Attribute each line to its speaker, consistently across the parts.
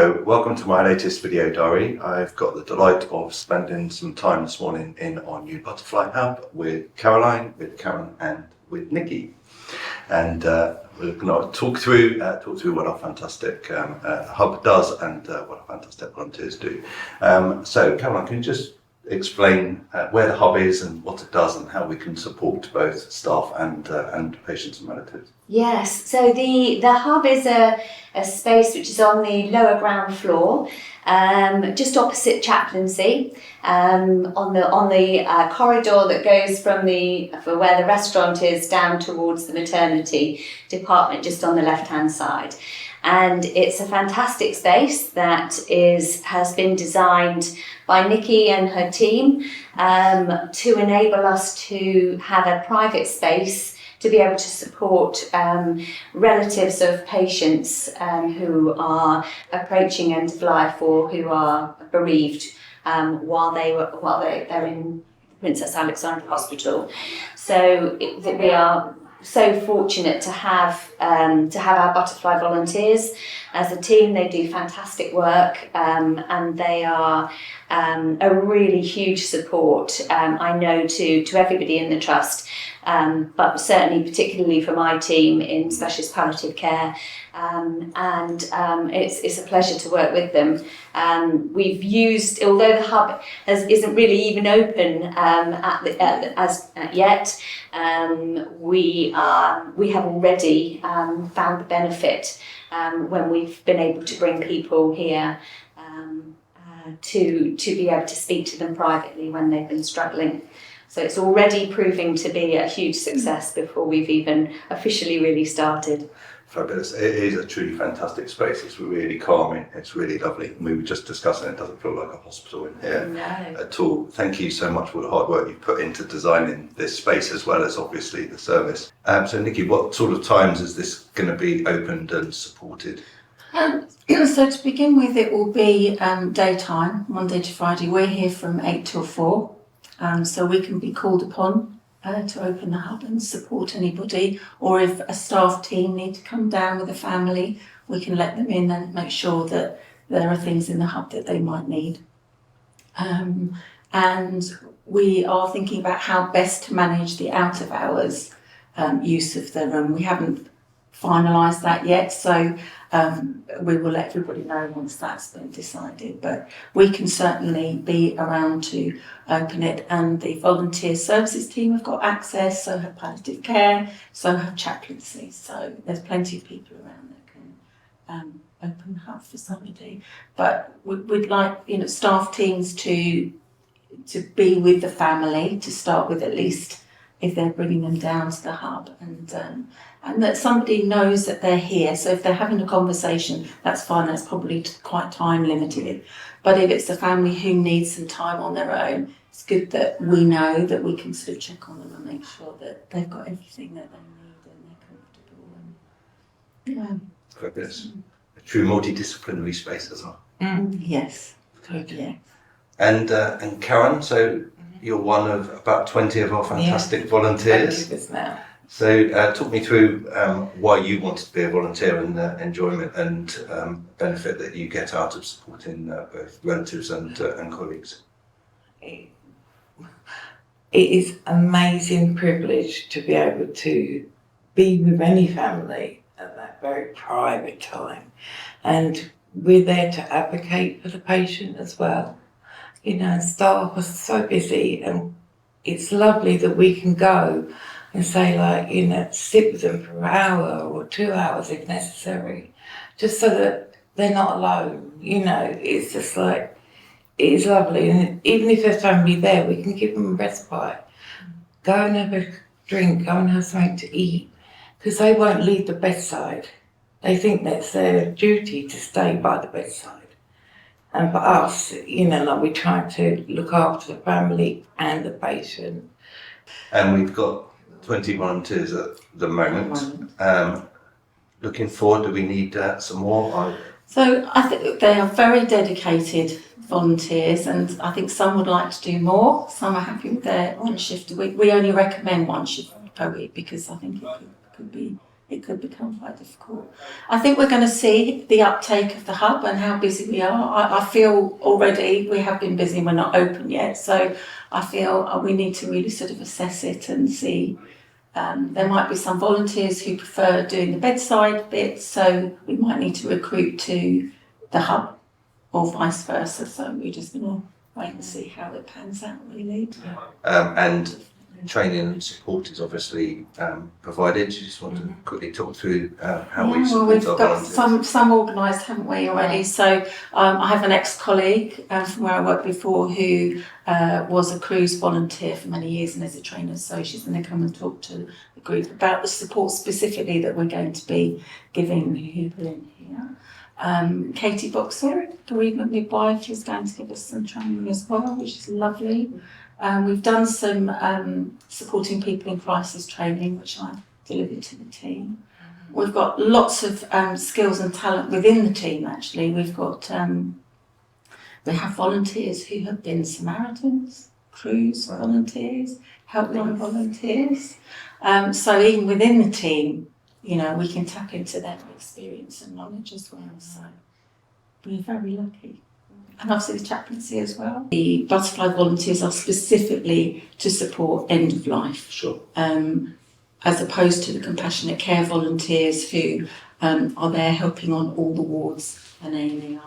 Speaker 1: So welcome to my latest video diary. I've got the delight of spending some time this morning in our new Butterfly Hub with Caroline, with Karen and with Nikki. And we're going to talk through what our fantastic hub does and what our fantastic volunteers do. So Caroline, can you just explain where the hub is and what it does and how we can support both staff and patients and relatives?
Speaker 2: Yes, so the hub is a space which is on the lower ground floor, just opposite chaplaincy, on the corridor that goes from where the restaurant is down towards the maternity department, just on the left hand side. And it's a fantastic space that has been designed by Nikki and her team to enable us to have a private space to be able to support relatives of patients who are approaching end of life or who are bereaved while they're in Princess Alexandra Hospital. So we are so fortunate to have our Butterfly volunteers as a team. They do fantastic work and they are a really huge support, I know, to everybody in the trust, but certainly particularly for my team in specialist palliative care, and it's a pleasure to work with them. We've used, although the hub isn't really even open yet, we have already found the benefit when we've been able to bring people here to be able to speak to them privately when they've been struggling. So it's already proving to be a huge success before we've even officially really started.
Speaker 1: Fabulous. It is a truly fantastic space. It's really calming. It's really lovely. We were just discussing it doesn't feel like a hospital in here at all. Thank you so much for the hard work you've put into designing this space as well as obviously the service. So Nikki, what sort of times is this going to be opened and supported?
Speaker 3: So to begin with, it will be daytime, Monday to Friday. We're here from 8 till 4, so we can be called upon to open the hub and support anybody, or if a staff team need to come down with a family, we can let them in and make sure that there are things in the hub that they might need. And we are thinking about how best to manage the out of hours use of the room. We haven't finalised that yet, so we will let everybody know once that's been decided, but we can certainly be around to open it, and the volunteer services team have got access, so have palliative care, so have chaplaincy, so there's plenty of people around that can open the hub for somebody. But we'd like staff teams to be with the family to start with, at least if they're bringing them down to the hub, and that somebody knows that they're here. So if they're having a conversation, that's fine, that's probably quite time limited. But if it's a family who needs some time on their own, it's good that we know that we can sort of check on them and make sure that they've got everything that they need and they're comfortable.
Speaker 1: Fabulous. A true multidisciplinary space as well.
Speaker 3: Yes, totally. Yeah.
Speaker 1: And Karen, so you're one of about 20 of our fantastic volunteers.
Speaker 4: Thank you now.
Speaker 1: So talk me through why you wanted to be a volunteer and the enjoyment and benefit that you get out of supporting both relatives and colleagues.
Speaker 4: It is amazing privilege to be able to be with any family at that very private time, and we're there to advocate for the patient as well. Staff are so busy, and it's lovely that we can go and say, sit with them for an hour or 2 hours if necessary, just so that they're not alone. It's just it is lovely. And even if there's family there, we can give them a respite. Go and have a drink, go and have something to eat, because they won't leave the bedside. They think that's their duty to stay by the bedside. And for us, we try to look after the family and the patient.
Speaker 1: And we've got 20 volunteers at the moment. Looking forward, do we need some more?
Speaker 3: So I think they are very dedicated volunteers, and I think some would like to do more. Some are happy with their one shift a week. We only recommend one shift per week because I think it could be it could become quite difficult. I think we're going to see the uptake of the hub and how busy we are. I feel already we have been busy, we're not open yet, so I feel we need to really sort of assess it and see. There might be some volunteers who prefer doing the bedside bit, so we might need to recruit to the hub or vice versa. So we're just going to wait and see how it pans out, really.
Speaker 1: And training and support is obviously provided. You just want to quickly talk through how we support
Speaker 3: we've
Speaker 1: our
Speaker 3: got
Speaker 1: volunteers.
Speaker 3: some organised, haven't we, already? So I have an ex-colleague from where I worked before who was a cruise volunteer for many years and is a trainer. So she's going to come and talk to the group about the support specifically that we're going to be giving people in here. Katie Boxall, bereavement midwife, is going to give us some training as well, which is lovely. We've done some supporting people in crisis training, which I delivered to the team. We've got lots of skills and talent within the team, actually. We've got, we have volunteers who have been Samaritans, cruise volunteers, helpline volunteers. So even within the team, you know, we can tap into their experience and knowledge as well. So we're very lucky. And obviously the chaplaincy as well. The butterfly volunteers are specifically to support end of life.
Speaker 1: Sure.
Speaker 3: As opposed to the compassionate care volunteers who are there helping on all the wards and A&E.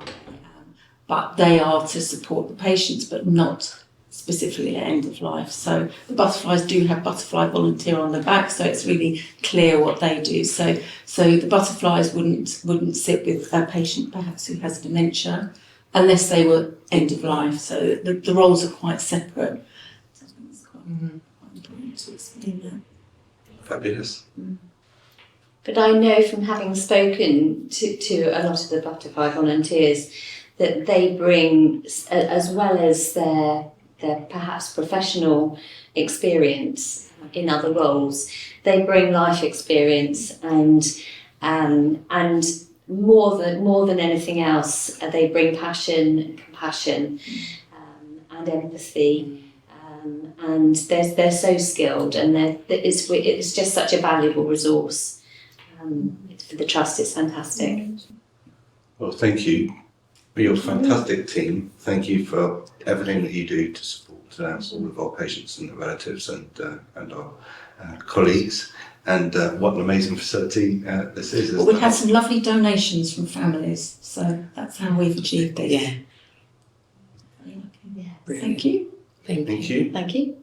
Speaker 3: But they are to support the patients, but not specifically at end of life. So the butterflies do have butterfly volunteer on the back, so it's really clear what they do. So the butterflies wouldn't sit with a patient perhaps who has dementia, unless they were end of life. So the roles are quite separate. So I think it's quite important to explain that.
Speaker 1: Fabulous.
Speaker 2: But I know from having spoken to a lot of the butterfly volunteers that they bring, as well as their perhaps professional experience in other roles, they bring life experience and more than anything else, they bring passion, compassion, and empathy, and they're so skilled, and it's just such a valuable resource for the trust. It's fantastic.
Speaker 1: Well, thank you for your fantastic team. Thank you for everything that you do to support all of our patients and their relatives and our colleagues. And what an amazing facility this is.
Speaker 3: Well, we had some lovely donations from families, so that's how we've achieved this.
Speaker 4: Yeah.
Speaker 3: Thank you.
Speaker 4: Thank you.
Speaker 1: Thank you.
Speaker 2: Thank you.